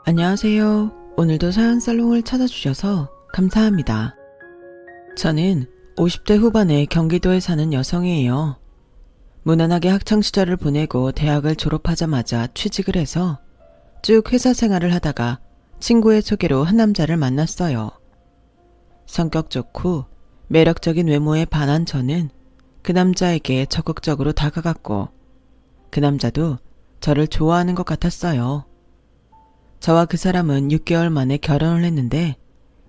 안녕하세요. 오늘도 사연살롱을 찾아주셔서 감사합니다. 저는 50대 후반의 경기도에 사는 여성이에요. 무난하게 학창시절을 보내고 대학을 졸업하자마자 취직을 해서 쭉 회사 생활을 하다가 친구의 소개로 한 남자를 만났어요. 성격 좋고 매력적인 외모에 반한 저는 그 남자에게 적극적으로 다가갔고 그 남자도 저를 좋아하는 것 같았어요. 저와 그 사람은 6개월 만에 결혼을 했는데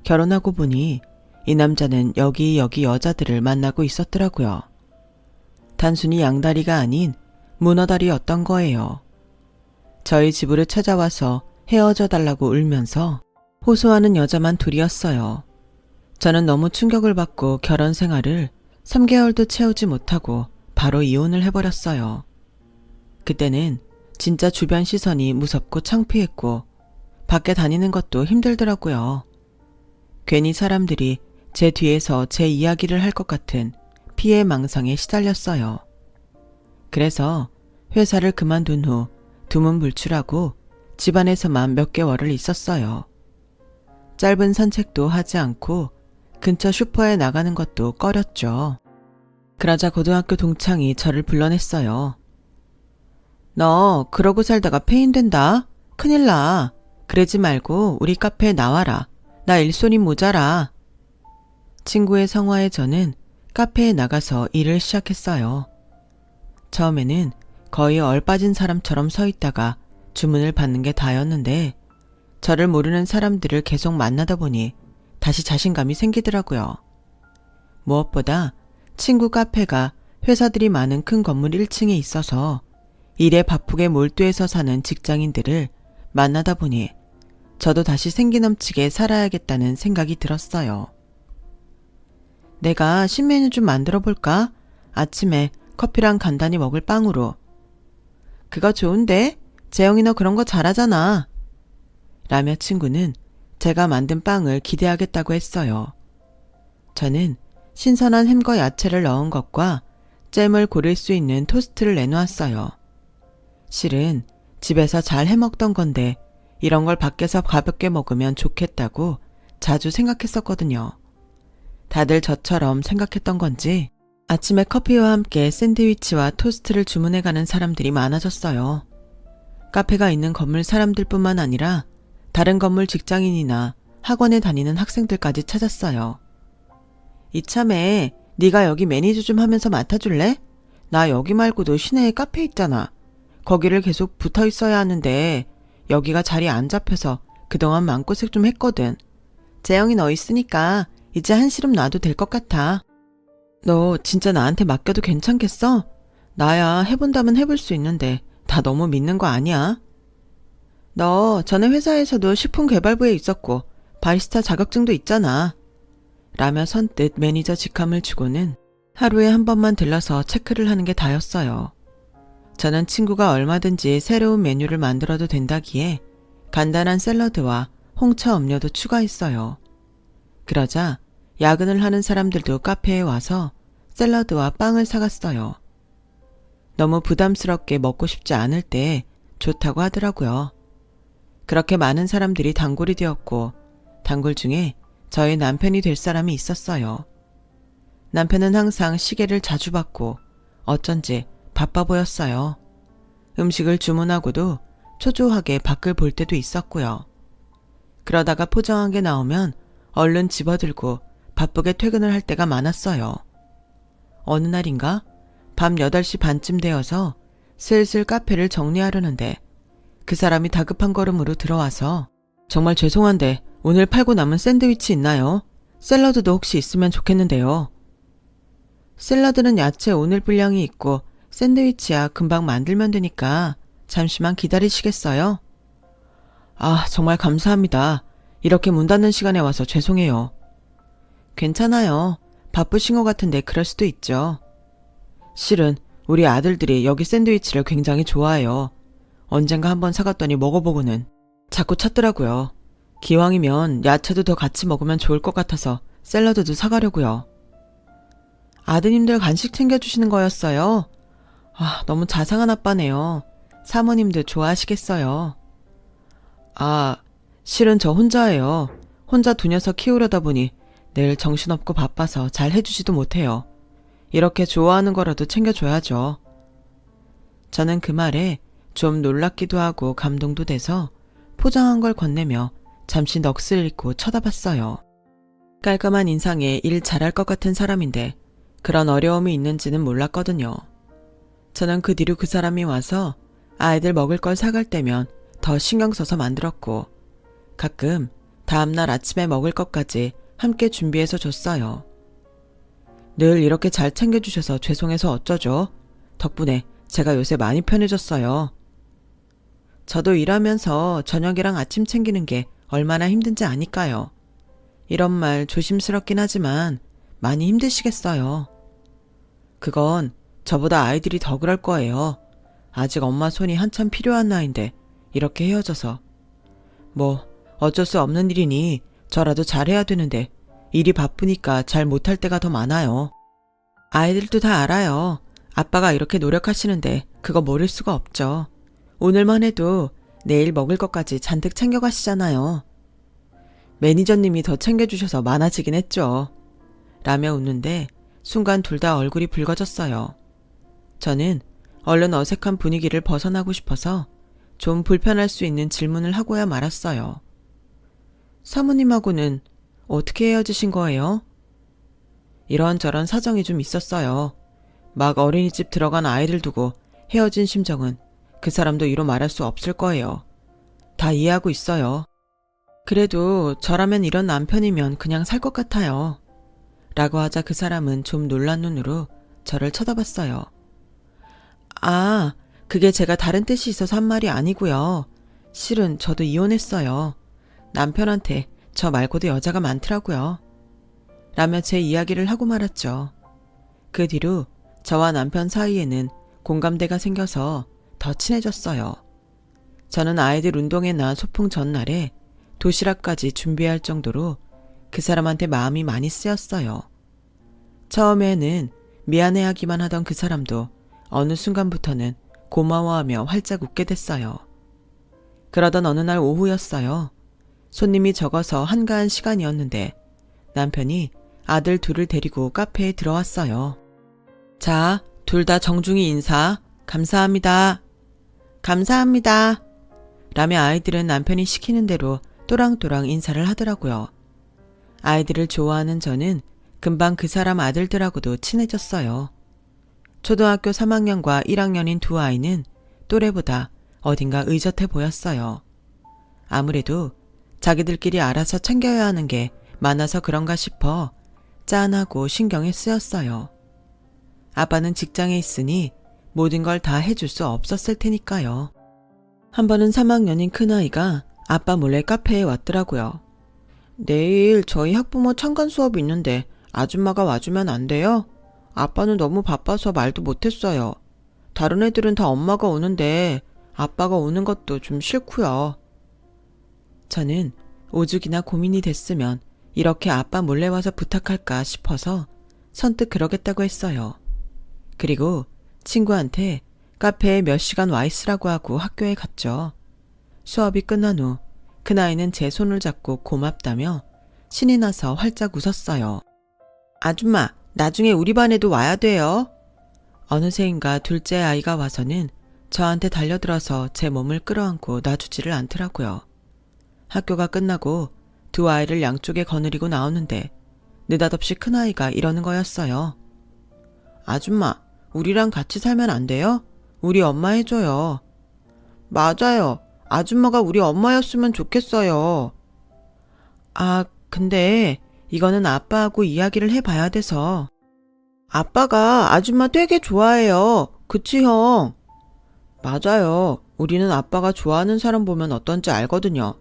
결혼하고 보니 이 남자는 여기저기 여자들을 만나고 있었더라고요. 단순히 양다리가 아닌 문어다리였던 거예요. 저희 집으로 찾아와서 헤어져 달라고 울면서 호소하는 여자만 둘이었어요. 저는 너무 충격을 받고 결혼 생활을 3개월도 채우지 못하고 바로 이혼을 해버렸어요. 그때는 진짜 주변 시선이 무섭고 창피했고 밖에 다니는 것도 힘들더라고요. 괜히 사람들이 제 뒤에서 제 이야기를 할 것 같은 피해 망상에 시달렸어요. 그래서 회사를 그만둔 후 두문불출하고 집안에서만 몇 개월을 있었어요. 짧은 산책도 하지 않고 근처 슈퍼에 나가는 것도 꺼렸죠. 그러자 고등학교 동창이 저를 불러냈어요. 너 그러고 살다가 폐인된다. 큰일 나. 그러지 말고 우리 카페에 나와라. 나 일손이 모자라. 친구의 성화에 저는 카페에 나가서 일을 시작했어요. 처음에는 거의 얼빠진 사람처럼 서 있다가 주문을 받는 게 다였는데 저를 모르는 사람들을 계속 만나다 보니 다시 자신감이 생기더라고요. 무엇보다 친구 카페가 회사들이 많은 큰 건물 1층에 있어서 일에 바쁘게 몰두해서 사는 직장인들을 만나다 보니 저도 다시 생기 넘치게 살아야겠다는 생각이 들었어요. 내가 신메뉴 좀 만들어 볼까? 아침에 커피랑 간단히 먹을 빵으로. 그거 좋은데? 재영이 너 그런 거 잘하잖아. 라며 친구는 제가 만든 빵을 기대하겠다고 했어요. 저는 신선한 햄과 야채를 넣은 것과 잼을 고를 수 있는 토스트를 내놓았어요. 실은 집에서 잘 해먹던 건데 이런 걸 밖에서 가볍게 먹으면 좋겠다고 자주 생각했었거든요. 다들 저처럼 생각했던 건지 아침에 커피와 함께 샌드위치와 토스트를 주문해가는 사람들이 많아졌어요. 카페가 있는 건물 사람들뿐만 아니라 다른 건물 직장인이나 학원에 다니는 학생들까지 찾았어요. 이참에 네가 여기 매니저 좀 하면서 맡아줄래? 나 여기 말고도 시내에 카페 있잖아. 거기를 계속 붙어 있어야 하는데 여기가 자리 안 잡혀서 그동안 마음고생 좀 했거든. 재영이 너 있으니까 이제 한시름 놔도 될 것 같아. 너 진짜 나한테 맡겨도 괜찮겠어? 나야 해본다면 해볼 수 있는데 다 너무 믿는 거 아니야? 너 전에 회사에서도 식품개발부에 있었고 바리스타 자격증도 있잖아. 라며 선뜻 매니저 직함을 주고는 하루에 한 번만 들러서 체크를 하는 게 다였어요. 저는 친구가 얼마든지 새로운 메뉴를 만들어도 된다기에 간단한 샐러드와 홍차 음료도 추가했어요. 그러자 야근을 하는 사람들도 카페에 와서 샐러드와 빵을 사갔어요. 너무 부담스럽게 먹고 싶지 않을 때 좋다고 하더라고요. 그렇게 많은 사람들이 단골이 되었고 단골 중에 저희 남편이 될 사람이 있었어요. 남편은 항상 시계를 자주 봤고 어쩐지 바빠 보였어요. 음식을 주문하고도 초조하게 밖을 볼 때도 있었고요. 그러다가 포장한 게 나오면 얼른 집어들고 바쁘게 퇴근을 할 때가 많았어요. 어느 날인가 밤 8시 반쯤 되어서 슬슬 카페를 정리하려는데 그 사람이 다급한 걸음으로 들어와서 정말 죄송한데 오늘 팔고 남은 샌드위치 있나요? 샐러드도 혹시 있으면 좋겠는데요. 샐러드는 야채 오늘 분량이 있고 샌드위치야 금방 만들면 되니까 잠시만 기다리시겠어요? 아, 정말 감사합니다. 이렇게 문 닫는 시간에 와서 죄송해요. 괜찮아요. 바쁘신 것 같은데 그럴 수도 있죠. 실은 우리 아들들이 여기 샌드위치를 굉장히 좋아해요. 언젠가 한번 사갔더니 먹어보고는 자꾸 찾더라고요. 기왕이면 야채도 더 같이 먹으면 좋을 것 같아서 샐러드도 사가려고요. 아드님들 간식 챙겨주시는 거였어요? 아, 너무 자상한 아빠네요. 사모님들 좋아하시겠어요. 아, 실은 저 혼자예요. 혼자 두 녀석 키우려다 보니 늘 정신없고 바빠서 잘 해주지도 못해요. 이렇게 좋아하는 거라도 챙겨줘야죠. 저는 그 말에 좀 놀랍기도 하고 감동도 돼서 포장한 걸 건네며 잠시 넋을 잃고 쳐다봤어요. 깔끔한 인상에 일 잘할 것 같은 사람인데 그런 어려움이 있는지는 몰랐거든요. 저는 그 뒤로 그 사람이 와서 아이들 먹을 걸 사갈 때면 더 신경 써서 만들었고 가끔 다음날 아침에 먹을 것까지 함께 준비해서 줬어요. 늘 이렇게 잘 챙겨주셔서 죄송해서 어쩌죠? 덕분에 제가 요새 많이 편해졌어요. 저도 일하면서 저녁이랑 아침 챙기는 게 얼마나 힘든지 아니까요. 이런 말 조심스럽긴 하지만 많이 힘드시겠어요. 그건 저보다 아이들이 더 그럴 거예요. 아직 엄마 손이 한참 필요한 나이인데 이렇게 헤어져서. 뭐 어쩔 수 없는 일이니 저라도 잘해야 되는데 일이 바쁘니까 잘 못할 때가 더 많아요. 아이들도 다 알아요. 아빠가 이렇게 노력하시는데 그거 모를 수가 없죠. 오늘만 해도 내일 먹을 것까지 잔뜩 챙겨가시잖아요. 매니저님이 더 챙겨주셔서 많아지긴 했죠. 라며 웃는데 순간 둘 다 얼굴이 붉어졌어요. 저는 얼른 어색한 분위기를 벗어나고 싶어서 좀 불편할 수 있는 질문을 하고야 말았어요. 사모님하고는 어떻게 헤어지신 거예요? 이런저런 사정이 좀 있었어요. 막 어린이집 들어간 아이들 두고 헤어진 심정은 그 사람도 이루 말할 수 없을 거예요. 다 이해하고 있어요. 그래도 저라면 이런 남편이면 그냥 살 것 같아요. 라고 하자 그 사람은 좀 놀란 눈으로 저를 쳐다봤어요. 아, 그게 제가 다른 뜻이 있어서 한 말이 아니고요. 실은 저도 이혼했어요. 남편한테 저 말고도 여자가 많더라고요. 라며 제 이야기를 하고 말았죠. 그 뒤로 저와 남편 사이에는 공감대가 생겨서 더 친해졌어요. 저는 아이들 운동회나 소풍 전날에 도시락까지 준비할 정도로 그 사람한테 마음이 많이 쓰였어요. 처음에는 미안해하기만 하던 그 사람도 어느 순간부터는 고마워하며 활짝 웃게 됐어요. 그러던 어느 날 오후였어요. 손님이 적어서 한가한 시간이었는데 남편이 아들 둘을 데리고 카페에 들어왔어요. 자, 둘 다 정중히 인사. 감사합니다. 감사합니다. 라며 아이들은 남편이 시키는 대로 또랑또랑 인사를 하더라고요. 아이들을 좋아하는 저는 금방 그 사람 아들들하고도 친해졌어요. 초등학교 3학년과 1학년인 두 아이는 또래보다 어딘가 의젓해 보였어요. 아무래도 자기들끼리 알아서 챙겨야 하는 게 많아서 그런가 싶어 짠하고 신경이 쓰였어요. 아빠는 직장에 있으니 모든 걸 다 해줄 수 없었을 테니까요. 한 번은 3학년인 큰아이가 아빠 몰래 카페에 왔더라고요. 내일 저희 학부모 참관 수업이 있는데 아줌마가 와주면 안 돼요? 아빠는 너무 바빠서 말도 못했어요. 다른 애들은 다 엄마가 오는데 아빠가 오는 것도 좀 싫고요. 저는 오죽이나 고민이 됐으면 이렇게 아빠 몰래 와서 부탁할까 싶어서 선뜻 그러겠다고 했어요. 그리고 친구한테 카페에 몇 시간 와 있으라고 하고 학교에 갔죠. 수업이 끝난 후 큰아이는 제 손을 잡고 고맙다며 신이 나서 활짝 웃었어요. 아줌마, 나중에 우리 반에도 와야 돼요. 어느새인가 둘째 아이가 와서는 저한테 달려들어서 제 몸을 끌어안고 놔주지를 않더라고요. 학교가 끝나고 두 아이를 양쪽에 거느리고 나오는데 느닷없이 큰아이가 이러는 거였어요. 아줌마, 우리랑 같이 살면 안 돼요? 우리 엄마 해줘요. 맞아요. 아줌마가 우리 엄마였으면 좋겠어요. 아, 근데 이거는 아빠하고 이야기를 해봐야 돼서. 아빠가 아줌마 되게 좋아해요. 그치, 형? 맞아요. 우리는 아빠가 좋아하는 사람 보면 어떤지 알거든요.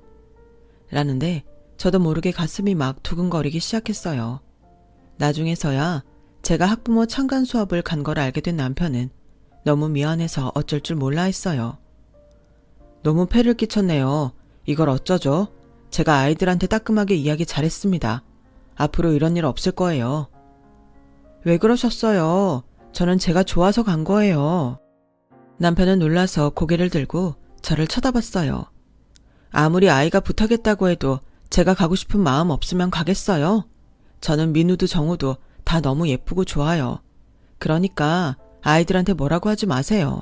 라는데 저도 모르게 가슴이 막 두근거리기 시작했어요. 나중에서야 제가 학부모 참관 수업을 간 걸 알게 된 남편은 너무 미안해서 어쩔 줄 몰라 했어요. 너무 폐를 끼쳤네요. 이걸 어쩌죠? 제가 아이들한테 따끔하게 이야기 잘했습니다. 앞으로 이런 일 없을 거예요. 왜 그러셨어요? 저는 제가 좋아서 간 거예요. 남편은 놀라서 고개를 들고 저를 쳐다봤어요. 아무리 아이가 부탁했다고 해도 제가 가고 싶은 마음 없으면 가겠어요? 저는 민우도 정우도 다 너무 예쁘고 좋아요. 그러니까 아이들한테 뭐라고 하지 마세요.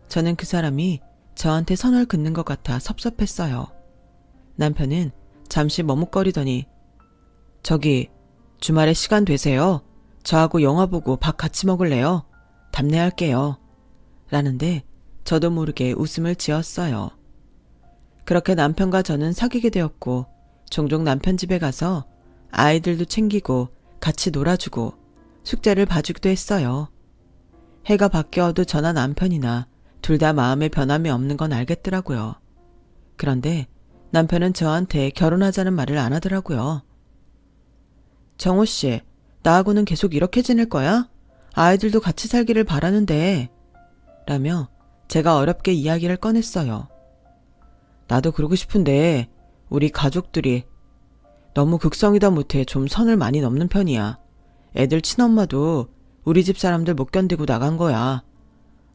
저는 그 사람이 저한테 선을 긋는 것 같아 섭섭했어요. 남편은 잠시 머뭇거리더니 저기 주말에 시간 되세요? 저하고 영화 보고 밥 같이 먹을래요? 답례할게요. 라는데 저도 모르게 웃음을 지었어요. 그렇게 남편과 저는 사귀게 되었고 종종 남편 집에 가서 아이들도 챙기고 같이 놀아주고 숙제를 봐주기도 했어요. 해가 바뀌어도 저나 남편이나 둘 다 마음의 변함이 없는 건 알겠더라고요. 그런데 남편은 저한테 결혼하자는 말을 안 하더라고요. 정호 씨, 나하고는 계속 이렇게 지낼 거야? 아이들도 같이 살기를 바라는데 라며 제가 어렵게 이야기를 꺼냈어요. 나도 그러고 싶은데 우리 가족들이 너무 극성이다 못해 좀 선을 많이 넘는 편이야. 애들 친엄마도 우리 집 사람들 못 견디고 나간 거야.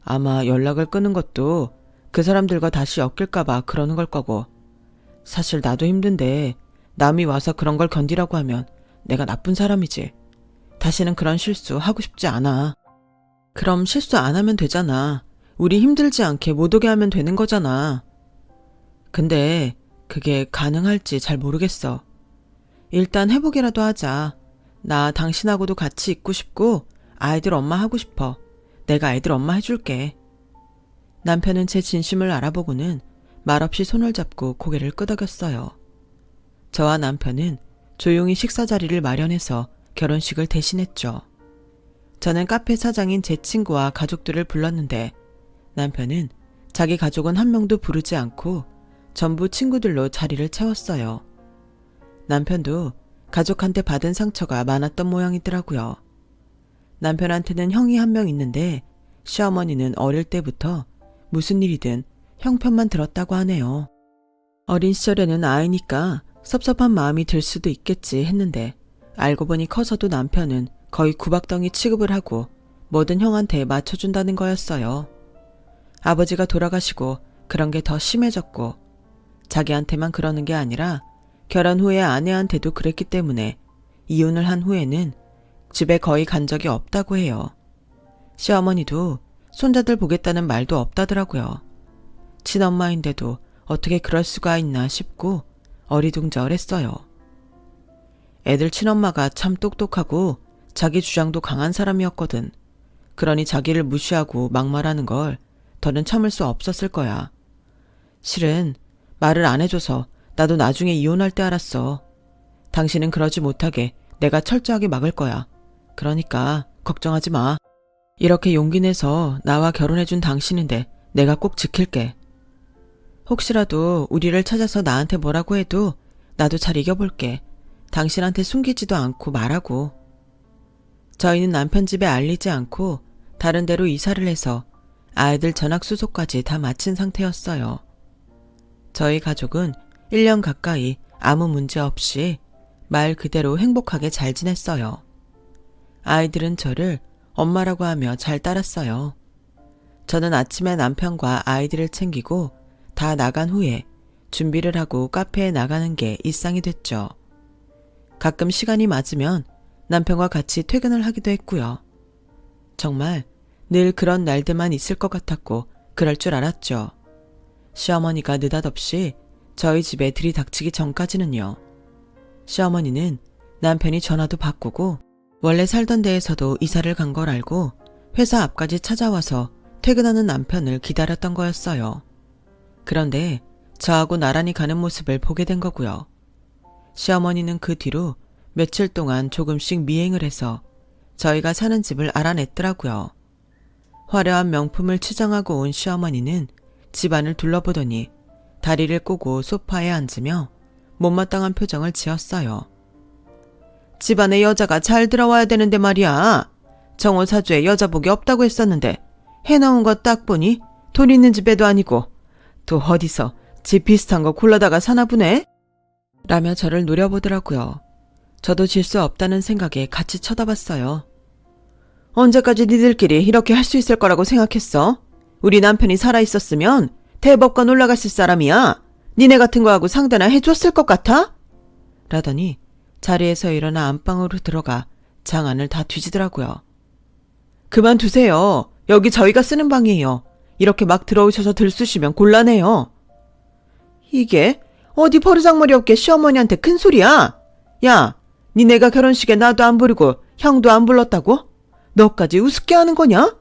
아마 연락을 끊은 것도 그 사람들과 다시 엮일까봐 그러는 걸 거고. 사실 나도 힘든데 남이 와서 그런 걸 견디라고 하면 내가 나쁜 사람이지. 다시는 그런 실수 하고 싶지 않아. 그럼 실수 안 하면 되잖아. 우리 힘들지 않게 못 오게 하면 되는 거잖아. 근데 그게 가능할지 잘 모르겠어. 일단 해보기라도 하자. 나 당신하고도 같이 있고 싶고 아이들 엄마 하고 싶어. 내가 아이들 엄마 해줄게. 남편은 제 진심을 알아보고는 말없이 손을 잡고 고개를 끄덕였어요. 저와 남편은 조용히 식사 자리를 마련해서 결혼식을 대신했죠. 저는 카페 사장인 제 친구와 가족들을 불렀는데 남편은 자기 가족은 한 명도 부르지 않고 전부 친구들로 자리를 채웠어요. 남편도 가족한테 받은 상처가 많았던 모양이더라고요. 남편한테는 형이 한 명 있는데 시어머니는 어릴 때부터 무슨 일이든 형편만 들었다고 하네요. 어린 시절에는 아이니까 섭섭한 마음이 들 수도 있겠지 했는데 알고 보니 커서도 남편은 거의 구박덩이 취급을 하고 뭐든 형한테 맞춰준다는 거였어요. 아버지가 돌아가시고 그런 게 더 심해졌고 자기한테만 그러는 게 아니라 결혼 후에 아내한테도 그랬기 때문에 이혼을 한 후에는 집에 거의 간 적이 없다고 해요. 시어머니도 손자들 보겠다는 말도 없다더라고요. 친엄마인데도 어떻게 그럴 수가 있나 싶고 어리둥절했어요. 애들 친엄마가 참 똑똑하고 자기 주장도 강한 사람이었거든. 그러니 자기를 무시하고 막말하는 걸 더는 참을 수 없었을 거야. 실은 말을 안 해줘서 나도 나중에 이혼할 때 알았어. 당신은 그러지 못하게 내가 철저하게 막을 거야. 그러니까 걱정하지 마. 이렇게 용기 내서 나와 결혼해준 당신인데 내가 꼭 지킬게. 혹시라도 우리를 찾아서 나한테 뭐라고 해도 나도 잘 이겨볼게. 당신한테 숨기지도 않고 말하고. 저희는 남편 집에 알리지 않고 다른 데로 이사를 해서 아이들 전학수소까지 다 마친 상태였어요. 저희 가족은 1년 가까이 아무 문제 없이 말 그대로 행복하게 잘 지냈어요. 아이들은 저를 엄마라고 하며 잘 따랐어요. 저는 아침에 남편과 아이들을 챙기고 다 나간 후에 준비를 하고 카페에 나가는 게 일상이 됐죠. 가끔 시간이 맞으면 남편과 같이 퇴근을 하기도 했고요. 정말 늘 그런 날들만 있을 것 같았고 그럴 줄 알았죠. 시어머니가 느닷없이 저희 집에 들이닥치기 전까지는요. 시어머니는 남편이 전화도 바꾸고 원래 살던 데에서도 이사를 간 걸 알고 회사 앞까지 찾아와서 퇴근하는 남편을 기다렸던 거였어요. 그런데 저하고 나란히 가는 모습을 보게 된 거고요. 시어머니는 그 뒤로 며칠 동안 조금씩 미행을 해서 저희가 사는 집을 알아냈더라고요. 화려한 명품을 치장하고 온 시어머니는 집안을 둘러보더니 다리를 꼬고 소파에 앉으며 못마땅한 표정을 지었어요. 집안에 여자가 잘 들어와야 되는데 말이야. 정호 사주에 여자복이 없다고 했었는데 해놓은 거 딱 보니 돈 있는 집에도 아니고 또 어디서 집 비슷한 거 골라다가 사나 보네? 라며 저를 노려보더라고요. 저도 질 수 없다는 생각에 같이 쳐다봤어요. 언제까지 니들끼리 이렇게 할 수 있을 거라고 생각했어? 우리 남편이 살아있었으면 대법관 올라갔을 사람이야. 니네 같은 거하고 상대나 해줬을 것 같아? 라더니 자리에서 일어나 안방으로 들어가 장안을 다 뒤지더라고요. 그만두세요. 여기 저희가 쓰는 방이에요. 이렇게 막 들어오셔서 들쑤시면 곤란해요. 이게 어디 버르장머리 없게 시어머니한테 큰 소리야? 야, 니네가 결혼식에 나도 안 부르고 형도 안 불렀다고? 너까지 우습게 하는 거냐?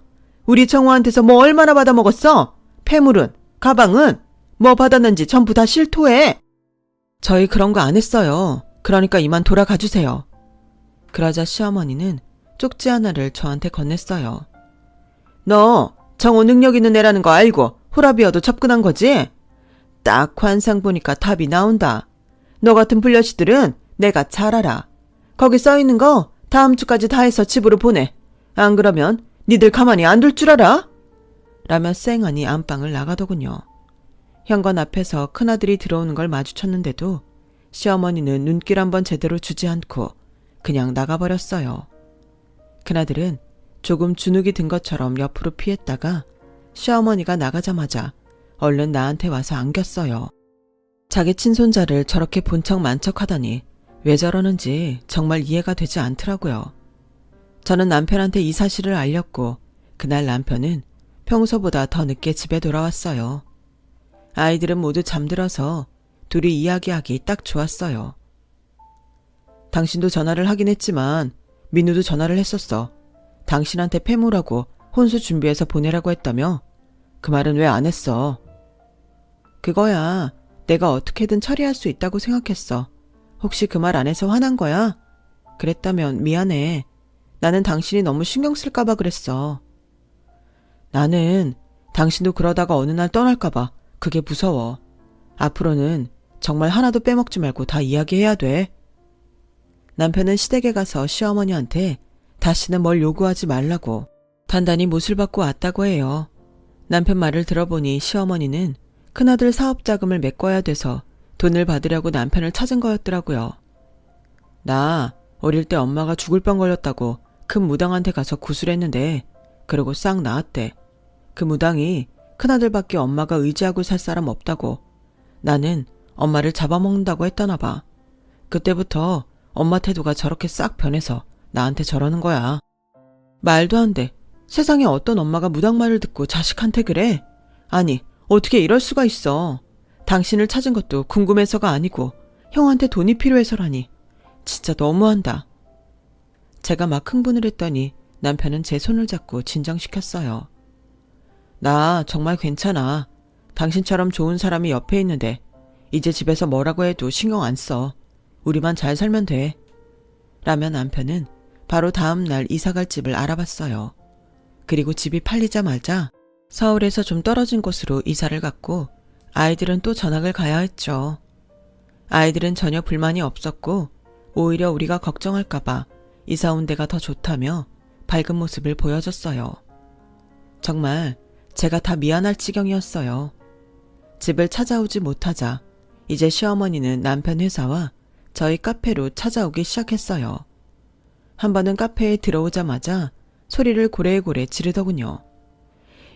우리 정화한테서 뭐 얼마나 받아먹었어? 폐물은, 가방은, 뭐 받았는지 전부 다 실토해. 저희 그런 거 안 했어요. 그러니까 이만 돌아가 주세요. 그러자 시어머니는 쪽지 하나를 저한테 건넸어요. 너 정호 능력 있는 애라는 거 알고 호라비어도 접근한 거지? 딱 관상 보니까 답이 나온다. 너 같은 불려시들은 내가 잘 알아. 거기 써있는 거 다음 주까지 다 해서 집으로 보내. 안 그러면 니들 가만히 안 둘 줄 알아? 라며 쌩하니 안방을 나가더군요. 현관 앞에서 큰아들이 들어오는 걸 마주쳤는데도 시어머니는 눈길 한번 제대로 주지 않고 그냥 나가버렸어요. 큰아들은 조금 주눅이 든 것처럼 옆으로 피했다가 시어머니가 나가자마자 얼른 나한테 와서 안겼어요. 자기 친손자를 저렇게 본 척 만척 하다니 왜 저러는지 정말 이해가 되지 않더라고요. 저는 남편한테 이 사실을 알렸고 그날 남편은 평소보다 더 늦게 집에 돌아왔어요. 아이들은 모두 잠들어서 둘이 이야기하기 딱 좋았어요. 당신도 전화를 하긴 했지만 민우도 전화를 했었어. 당신한테 폐물하고 혼수 준비해서 보내라고 했다며? 그 말은 왜 안 했어? 그거야 내가 어떻게든 처리할 수 있다고 생각했어. 혹시 그 말 안 해서 화난 거야? 그랬다면 미안해. 나는 당신이 너무 신경 쓸까봐 그랬어. 나는 당신도 그러다가 어느 날 떠날까봐 그게 무서워. 앞으로는 정말 하나도 빼먹지 말고 다 이야기해야 돼. 남편은 시댁에 가서 시어머니한테 다시는 뭘 요구하지 말라고 단단히 못을 받고 왔다고 해요. 남편 말을 들어보니 시어머니는 큰아들 사업 자금을 메꿔야 돼서 돈을 받으려고 남편을 찾은 거였더라고요. 나 어릴 때 엄마가 죽을 병 걸렸다고 큰 무당한테 가서 구술했는데 그러고 싹 나았대. 그 무당이 큰아들밖에 엄마가 의지하고 살 사람 없다고 나는 엄마를 잡아먹는다고 했다나 봐. 그때부터 엄마 태도가 저렇게 싹 변해서 나한테 저러는 거야. 말도 안 돼. 세상에 어떤 엄마가 무당 말을 듣고 자식한테 그래? 아니, 어떻게 이럴 수가 있어. 당신을 찾은 것도 궁금해서가 아니고 형한테 돈이 필요해서라니. 진짜 너무한다. 제가 막 흥분을 했더니 남편은 제 손을 잡고 진정시켰어요. 나 정말 괜찮아. 당신처럼 좋은 사람이 옆에 있는데 이제 집에서 뭐라고 해도 신경 안 써. 우리만 잘 살면 돼. 라며 남편은 바로 다음 날 이사갈 집을 알아봤어요. 그리고 집이 팔리자마자 서울에서 좀 떨어진 곳으로 이사를 갔고 아이들은 또 전학을 가야 했죠. 아이들은 전혀 불만이 없었고 오히려 우리가 걱정할까봐 이사 온 데가 더 좋다며 밝은 모습을 보여줬어요. 정말 제가 다 미안할 지경이었어요. 집을 찾아오지 못하자 이제 시어머니는 남편 회사와 저희 카페로 찾아오기 시작했어요. 한 번은 카페에 들어오자마자 소리를 고래고래 지르더군요.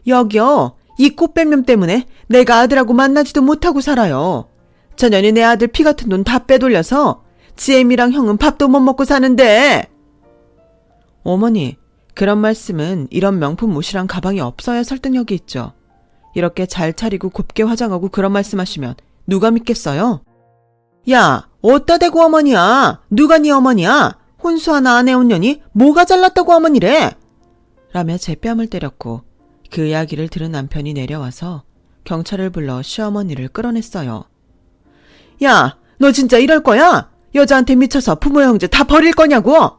여기요. 이 꽃뱀념 때문에 내가 아들하고 만나지도 못하고 살아요. 저 년이 내 아들 피 같은 돈 다 빼돌려서 지엠이랑 형은 밥도 못 먹고 사는데. 어머니, 그런 말씀은 이런 명품 옷이랑 가방이 없어야 설득력이 있죠. 이렇게 잘 차리고 곱게 화장하고 그런 말씀하시면 누가 믿겠어요? 야, 어따 대고 어머니야. 누가 네 어머니야? 혼수 하나 안 해온 년이 뭐가 잘났다고 어머니래? 라며 제 뺨을 때렸고 그 이야기를 들은 남편이 내려와서 경찰을 불러 시어머니를 끌어냈어요. 야, 너 진짜 이럴 거야? 여자한테 미쳐서 부모 형제 다 버릴 거냐고?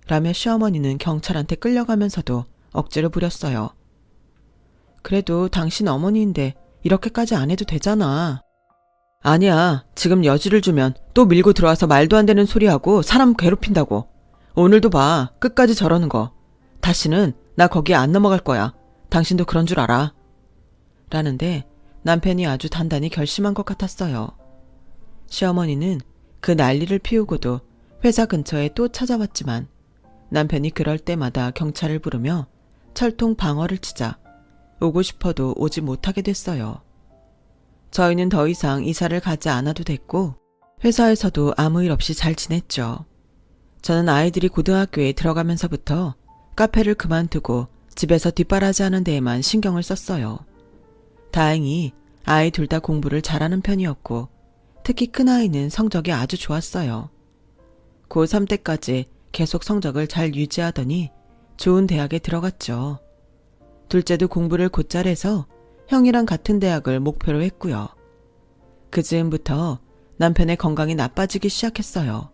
라며 시어머니는 경찰한테 끌려가면서도 억지를 부렸어요. 그래도 당신 어머니인데 이렇게까지 안 해도 되잖아. 아니야. 지금 여지를 주면 또 밀고 들어와서 말도 안 되는 소리하고 사람 괴롭힌다고. 오늘도 봐. 끝까지 저러는 거. 다시는 나 거기에 안 넘어갈 거야. 당신도 그런 줄 알아. 라는데 남편이 아주 단단히 결심한 것 같았어요. 시어머니는 그 난리를 피우고도 회사 근처에 또 찾아왔지만 남편이 그럴 때마다 경찰을 부르며 철통 방어를 치자 오고 싶어도 오지 못하게 됐어요. 저희는 더 이상 이사를 가지 않아도 됐고 회사에서도 아무 일 없이 잘 지냈죠. 저는 아이들이 고등학교에 들어가면서부터 카페를 그만두고 집에서 뒷바라지하는 데에만 신경을 썼어요. 다행히 아이 둘 다 공부를 잘하는 편이었고 특히 큰아이는 성적이 아주 좋았어요. 고3 때까지 계속 성적을 잘 유지하더니 좋은 대학에 들어갔죠. 둘째도 공부를 곧잘 해서 형이랑 같은 대학을 목표로 했고요. 그 즈음부터 남편의 건강이 나빠지기 시작했어요.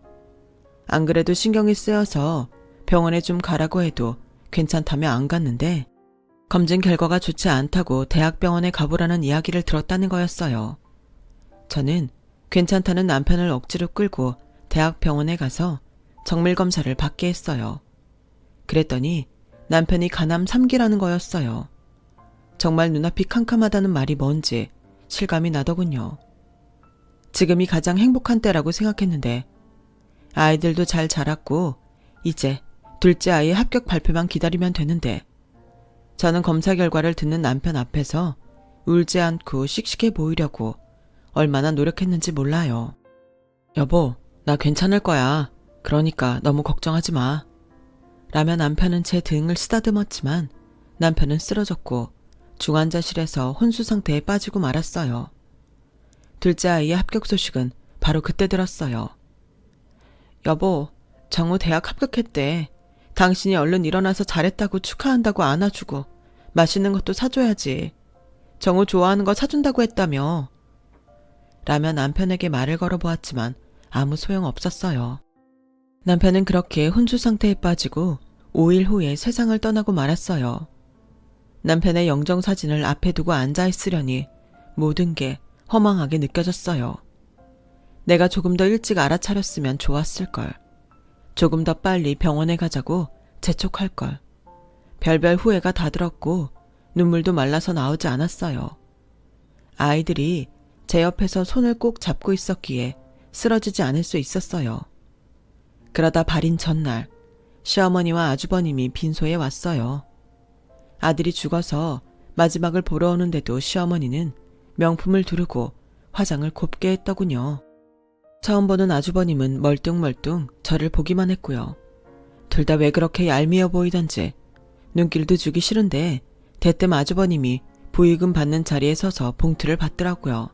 안 그래도 신경이 쓰여서 병원에 좀 가라고 해도 괜찮다며 안 갔는데 검진 결과가 좋지 않다고 대학병원에 가보라는 이야기를 들었다는 거였어요. 저는 괜찮다는 남편을 억지로 끌고 대학병원에 가서 정밀검사를 받게 했어요. 그랬더니 남편이 간암 3기라는 거였어요. 정말 눈앞이 캄캄하다는 말이 뭔지 실감이 나더군요. 지금이 가장 행복한 때라고 생각했는데 아이들도 잘 자랐고 이제 둘째 아이의 합격 발표만 기다리면 되는데 저는 검사 결과를 듣는 남편 앞에서 울지 않고 씩씩해 보이려고 얼마나 노력했는지 몰라요. 여보, 나 괜찮을 거야. 그러니까 너무 걱정하지 마. 라며 남편은 제 등을 쓰다듬었지만 남편은 쓰러졌고 중환자실에서 혼수 상태에 빠지고 말았어요. 둘째 아이의 합격 소식은 바로 그때 들었어요. 여보, 정우 대학 합격했대. 당신이 얼른 일어나서 잘했다고 축하한다고 안아주고 맛있는 것도 사줘야지. 정우 좋아하는 거 사준다고 했다며. 라며 남편에게 말을 걸어보았지만 아무 소용 없었어요. 남편은 그렇게 혼수 상태에 빠지고 5일 후에 세상을 떠나고 말았어요. 남편의 영정사진을 앞에 두고 앉아있으려니 모든 게 허망하게 느껴졌어요. 내가 조금 더 일찍 알아차렸으면 좋았을걸. 조금 더 빨리 병원에 가자고 재촉할걸. 별별 후회가 다 들었고 눈물도 말라서 나오지 않았어요. 아이들이 제 옆에서 손을 꼭 잡고 있었기에 쓰러지지 않을 수 있었어요. 그러다 발인 전날 시어머니와 아주버님이 빈소에 왔어요. 아들이 죽어서 마지막을 보러 오는데도 시어머니는 명품을 두르고 화장을 곱게 했더군요. 처음 보는 아주버님은 멀뚱멀뚱 저를 보기만 했고요. 둘 다 왜 그렇게 얄미워 보이던지 눈길도 주기 싫은데 대뜸 아주버님이 부의금 받는 자리에 서서 봉투를 받더라고요.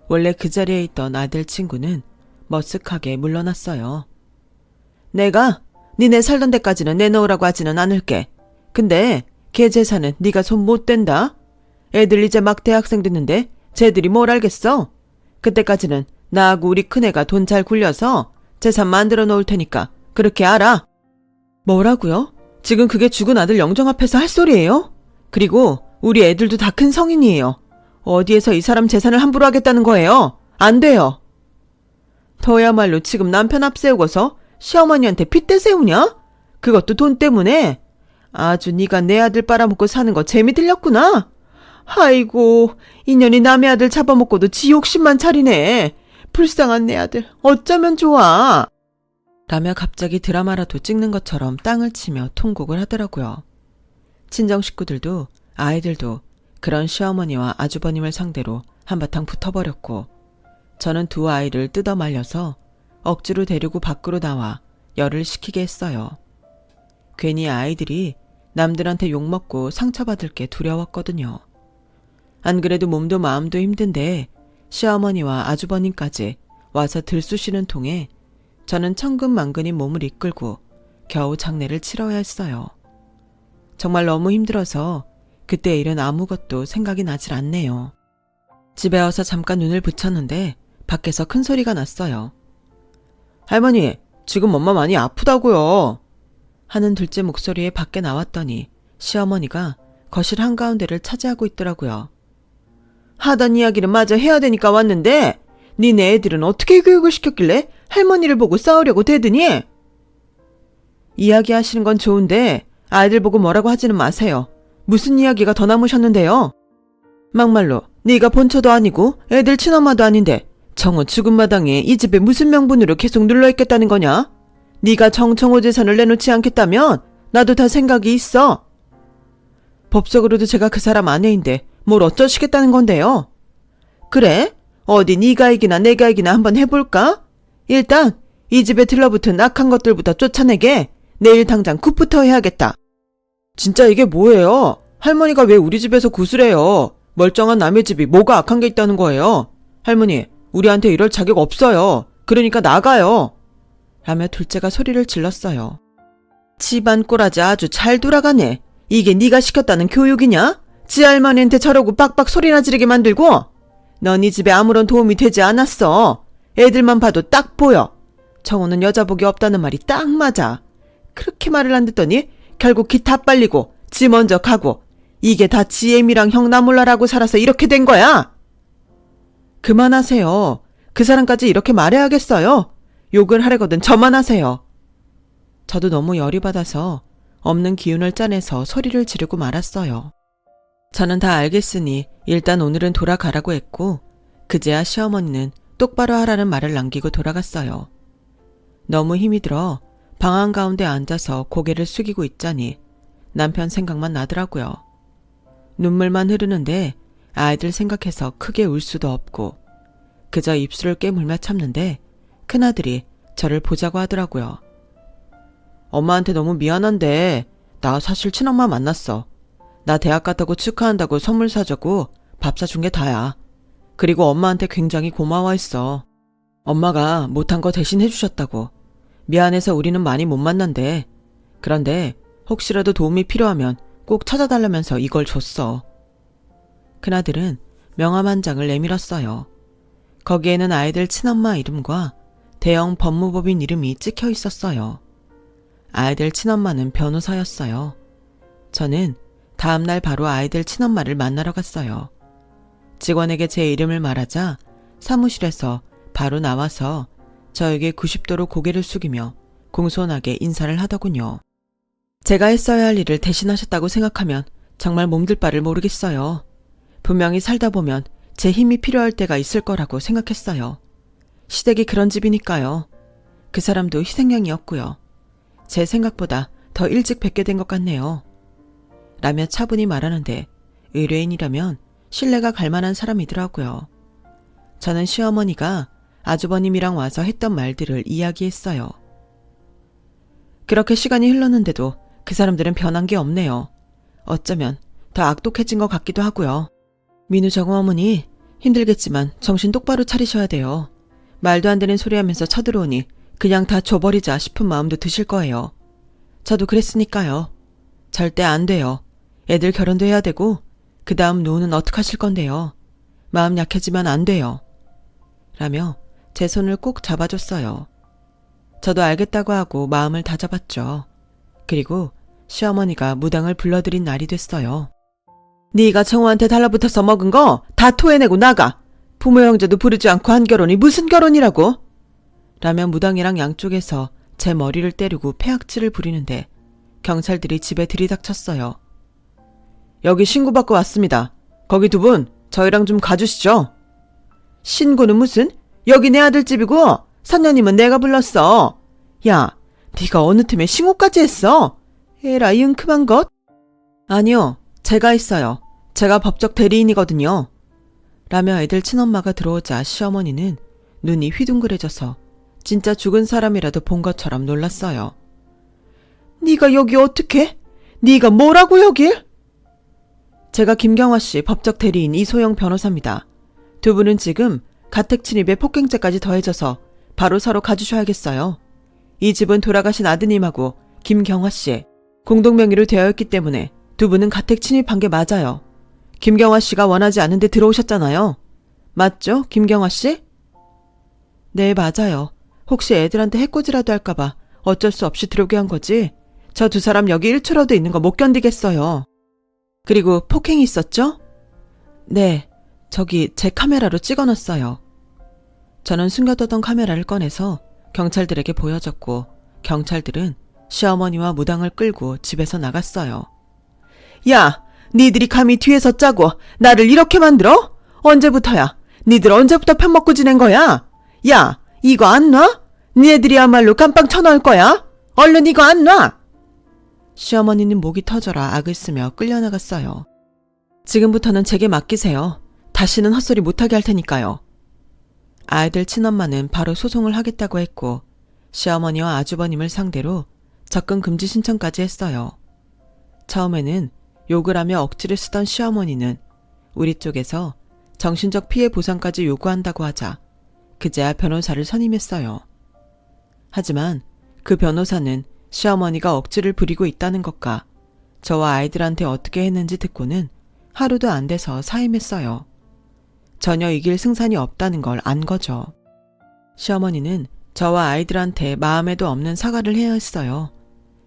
원래 그 자리에 있던 아들 친구는 머쓱하게 물러났어요. 내가 니네 살던 데까지는 내놓으라고 하지는 않을게. 근데 걔 재산은 네가 손 못 댄다. 애들 이제 막 대학생 됐는데 쟤들이 뭘 알겠어. 그때까지는 나하고 우리 큰애가 돈 잘 굴려서 재산 만들어 놓을 테니까 그렇게 알아. 뭐라고요? 지금 그게 죽은 아들 영정 앞에서 할 소리예요? 그리고 우리 애들도 다 큰 성인이에요. 어디에서 이 사람 재산을 함부로 하겠다는 거예요? 안 돼요. 너야말로 지금 남편 앞세우고서 시어머니한테 핏대 세우냐? 그것도 돈 때문에? 아주 네가 내 아들 빨아먹고 사는 거 재미 들렸구나? 아이고, 인연이 남의 아들 잡아먹고도 지 욕심만 차리네. 불쌍한 내 아들, 어쩌면 좋아. 라며 갑자기 드라마라도 찍는 것처럼 땅을 치며 통곡을 하더라고요. 친정 식구들도 아이들도 그런 시어머니와 아주버님을 상대로 한바탕 붙어버렸고 저는 두 아이를 뜯어 말려서 억지로 데리고 밖으로 나와 열을 식히게 했어요. 괜히 아이들이 남들한테 욕먹고 상처받을 게 두려웠거든요. 안 그래도 몸도 마음도 힘든데 시어머니와 아주버님까지 와서 들쑤시는 통에 저는 천근만근히 몸을 이끌고 겨우 장례를 치러야 했어요. 정말 너무 힘들어서 그때 일은 아무것도 생각이 나질 않네요. 집에 와서 잠깐 눈을 붙였는데 밖에서 큰 소리가 났어요. 할머니, 지금 엄마 많이 아프다고요. 하는 둘째 목소리에 밖에 나왔더니 시어머니가 거실 한가운데를 차지하고 있더라고요. 하던 이야기를 마저 해야 되니까 왔는데 니네 애들은 어떻게 교육을 시켰길래 할머니를 보고 싸우려고 대드니? 이야기하시는 건 좋은데 아이들 보고 뭐라고 하지는 마세요. 무슨 이야기가 더 남으셨는데요? 막말로 네가 본처도 아니고 애들 친엄마도 아닌데 정호 죽은 마당에 이 집에 무슨 명분으로 계속 눌러있겠다는 거냐? 네가 정청호 재산을 내놓지 않겠다면 나도 다 생각이 있어. 법적으로도 제가 그 사람 아내인데 뭘 어쩌시겠다는 건데요? 그래? 어디 네가 이기나 내가 이기나 한번 해볼까? 일단 이 집에 들러붙은 악한 것들부터 쫓아내게 내일 당장 굿부터 해야겠다. 진짜 이게 뭐예요? 할머니가 왜 우리 집에서 구슬해요? 멀쩡한 남의 집이 뭐가 악한 게 있다는 거예요? 할머니, 우리한테 이럴 자격 없어요. 그러니까 나가요. 라며 둘째가 소리를 질렀어요. 집안 꼬라지 아주 잘 돌아가네. 이게 네가 시켰다는 교육이냐? 지 할머니한테 저러고 빡빡 소리나 지르게 만들고? 넌 이 집에 아무런 도움이 되지 않았어. 애들만 봐도 딱 보여. 정우는 여자복이 없다는 말이 딱 맞아. 그렇게 말을 안 듣더니 결국 기 다 빨리고 지 먼저 가고 이게 다 지애미랑 형 나 몰라라고 살아서 이렇게 된 거야. 그만하세요. 그 사람까지 이렇게 말해야겠어요. 욕을 하려거든 저만 하세요. 저도 너무 열이 받아서 없는 기운을 짜내서 소리를 지르고 말았어요. 저는 다 알겠으니 일단 오늘은 돌아가라고 했고 그제야 시어머니는 똑바로 하라는 말을 남기고 돌아갔어요. 너무 힘이 들어 방 한가운데 앉아서 고개를 숙이고 있자니 남편 생각만 나더라고요. 눈물만 흐르는데 아이들 생각해서 크게 울 수도 없고 그저 입술을 깨물며 참는데 큰아들이 저를 보자고 하더라고요. 엄마한테 너무 미안한데 나 사실 친엄마 만났어. 나 대학 갔다고 축하한다고 선물 사주고 밥 사준 게 다야. 그리고 엄마한테 굉장히 고마워했어. 엄마가 못한 거 대신 해주셨다고. 미안해서 우리는 많이 못 만난대. 그런데 혹시라도 도움이 필요하면 꼭 찾아달라면서 이걸 줬어. 큰아들은 명함 한 장을 내밀었어요. 거기에는 아이들 친엄마 이름과 대형 법무법인 이름이 찍혀 있었어요. 아이들 친엄마는 변호사였어요. 저는 다음날 바로 아이들 친엄마를 만나러 갔어요. 직원에게 제 이름을 말하자 사무실에서 바로 나와서 저에게 90도로 고개를 숙이며 공손하게 인사를 하더군요. 제가 했어야 할 일을 대신하셨다고 생각하면 정말 몸둘 바를 모르겠어요. 분명히 살다 보면 제 힘이 필요할 때가 있을 거라고 생각했어요. 시댁이 그런 집이니까요. 그 사람도 희생양이었고요. 제 생각보다 더 일찍 뵙게 된 것 같네요. 라며 차분히 말하는데 의뢰인이라면 신뢰가 갈 만한 사람이더라고요. 저는 시어머니가 아주버님이랑 와서 했던 말들을 이야기했어요. 그렇게 시간이 흘렀는데도 그 사람들은 변한 게 없네요. 어쩌면 더 악독해진 것 같기도 하고요. 민우 정우 어머니 힘들겠지만 정신 똑바로 차리셔야 돼요. 말도 안 되는 소리 하면서 쳐들어오니 그냥 다 줘버리자 싶은 마음도 드실 거예요. 저도 그랬으니까요. 절대 안 돼요. 애들 결혼도 해야 되고 그 다음 노후는 어떡하실 건데요. 마음 약해지면 안 돼요. 라며 제 손을 꼭 잡아줬어요. 저도 알겠다고 하고 마음을 다잡았죠. 그리고 시어머니가 무당을 불러들인 날이 됐어요. 네가 정우한테 달라붙어서 먹은 거 다 토해내고 나가. 부모 형제도 부르지 않고 한 결혼이 무슨 결혼이라고? 라며 무당이랑 양쪽에서 제 머리를 때리고 패악질을 부리는데 경찰들이 집에 들이닥쳤어요. 여기 신고받고 왔습니다. 거기 두 분 저희랑 좀 가주시죠. 신고는 무슨? 여기 내 아들 집이고 선녀님은 내가 불렀어. 야, 네가 어느 틈에 신고까지 했어? 에라 이 은큼한 것? 아니요, 제가 했어요. 제가 법적 대리인이거든요. 라며 애들 친엄마가 들어오자 시어머니는 눈이 휘둥그레져서 진짜 죽은 사람이라도 본 것처럼 놀랐어요. 네가 여기 어떻게? 네가 뭐라고 여길? 제가 김경화 씨 법적 대리인 이소영 변호사입니다. 두 분은 지금 가택 침입에 폭행죄까지 더해져서 바로 서로 가주셔야겠어요. 이 집은 돌아가신 아드님하고 김경화 씨의 공동명의로 되어 있기 때문에 두 분은 가택 침입한 게 맞아요. 김경화 씨가 원하지 않은데 들어오셨잖아요. 맞죠, 김경화 씨? 네, 맞아요. 혹시 애들한테 해코지라도 할까봐 어쩔 수 없이 들어오게 한 거지. 저 두 사람 여기 1초라도 있는 거 못 견디겠어요. 그리고 폭행이 있었죠? 네, 저기 제 카메라로 찍어놨어요. 저는 숨겨두던 카메라를 꺼내서 경찰들에게 보여줬고 경찰들은 시어머니와 무당을 끌고 집에서 나갔어요. 야, 니들이 감히 뒤에서 짜고 나를 이렇게 만들어? 언제부터야? 니들 언제부터 편먹고 지낸 거야? 야, 이거 안 놔? 니네들이야말로 깜빵 쳐넣을 거야? 얼른 이거 안 놔! 시어머니는 목이 터져라 악을 쓰며 끌려나갔어요. 지금부터는 제게 맡기세요. 다시는 헛소리 못하게 할 테니까요. 아이들 친엄마는 바로 소송을 하겠다고 했고 시어머니와 아주버님을 상대로 접근 금지 신청까지 했어요. 처음에는 욕을 하며 억지를 쓰던 시어머니는 우리 쪽에서 정신적 피해 보상까지 요구한다고 하자 그제야 변호사를 선임했어요. 하지만 그 변호사는 시어머니가 억지를 부리고 있다는 것과 저와 아이들한테 어떻게 했는지 듣고는 하루도 안 돼서 사임했어요. 전혀 이길 승산이 없다는 걸 안 거죠. 시어머니는 저와 아이들한테 마음에도 없는 사과를 해야 했어요.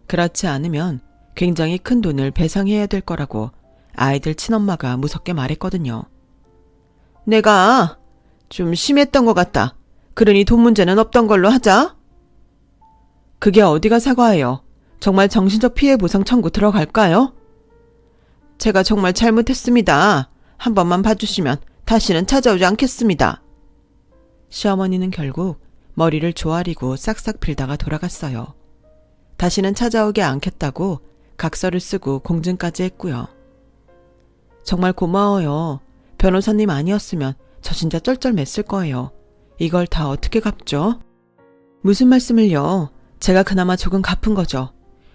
그렇지 않으면 굉장히 큰 돈을 배상해야 될 거라고 아이들 친엄마가 무섭게 말했거든요. 내가 좀 심했던 것 같다. 그러니 돈 문제는 없던 걸로 하자. 그게 어디가 사과예요. 정말 정신적 피해 보상 청구 들어갈까요? 제가 정말 잘못했습니다. 한 번만 봐주시면 다시는 찾아오지 않겠습니다. 시어머니는 결국 머리를 조아리고 싹싹 빌다가 돌아갔어요. 다시는 찾아오게 않겠다고 각서를 쓰고 공증까지 했고요. 정말 고마워요. 변호사님 아니었으면 저 진짜 쩔쩔맸을 거예요. 이걸 다 어떻게 갚죠? 무슨 말씀을요? 제가 그나마 조금 갚은 거죠.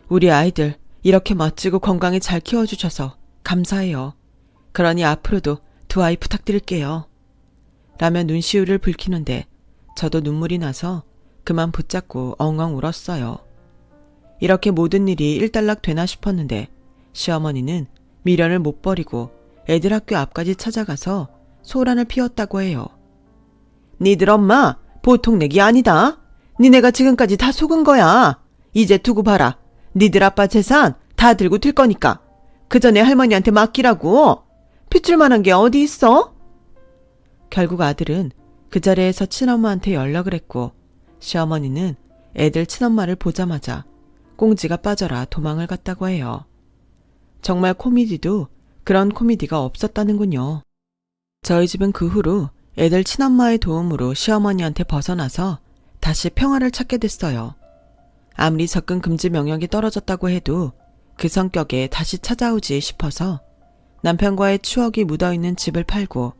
우리 아이들 이렇게 멋지고 건강히 잘 키워주셔서 감사해요. 그러니 앞으로도 두 아이 부탁드릴게요. 라며 눈시울을 붉히는데 저도 눈물이 나서 그만 붙잡고 엉엉 울었어요. 이렇게 모든 일이 일단락 되나 싶었는데 시어머니는 미련을 못 버리고 애들 학교 앞까지 찾아가서 소란을 피웠다고 해요. 니들 엄마 보통 내기 아니다. 니네가 지금까지 다 속은 거야. 이제 두고 봐라. 니들 아빠 재산 다 들고 튈 거니까 그 전에 할머니한테 맡기라고. 핏줄 만한 게 어디 있어? 결국 아들은 그 자리에서 친엄마한테 연락을 했고 시어머니는 애들 친엄마를 보자마자 꽁지가 빠져라 도망을 갔다고 해요. 정말 코미디도 그런 코미디가 없었다는군요. 저희 집은 그 후로 애들 친엄마의 도움으로 시어머니한테 벗어나서 다시 평화를 찾게 됐어요. 아무리 접근 금지 명령이 떨어졌다고 해도 그 성격에 다시 찾아오지 싶어서 남편과의 추억이 묻어있는 집을 팔고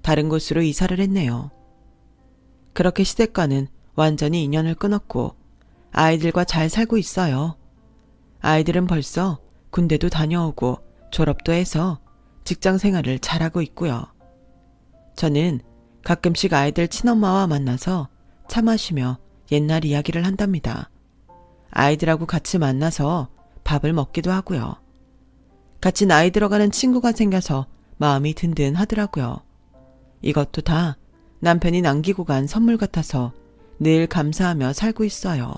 다른 곳으로 이사를 했네요. 그렇게 시댁과는 완전히 인연을 끊었고 아이들과 잘 살고 있어요. 아이들은 벌써 군대도 다녀오고 졸업도 해서 직장 생활을 잘하고 있고요. 저는 가끔씩 아이들 친엄마와 만나서 차 마시며 옛날 이야기를 한답니다. 아이들하고 같이 만나서 밥을 먹기도 하고요. 같이 나이 들어가는 친구가 생겨서 마음이 든든하더라고요. 이것도 다 남편이 남기고 간 선물 같아서 늘 감사하며 살고 있어요.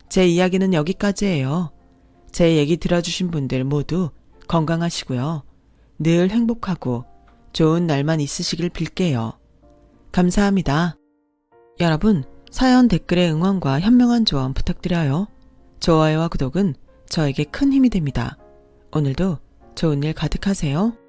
제 이야기는 여기까지예요. 제 얘기 들어주신 분들 모두 건강하시고요. 늘 행복하고 좋은 날만 있으시길 빌게요. 감사합니다. 여러분, 사연 댓글에 응원과 현명한 조언 부탁드려요. 좋아요와 구독은 저에게 큰 힘이 됩니다. 오늘도 좋은 일 가득하세요.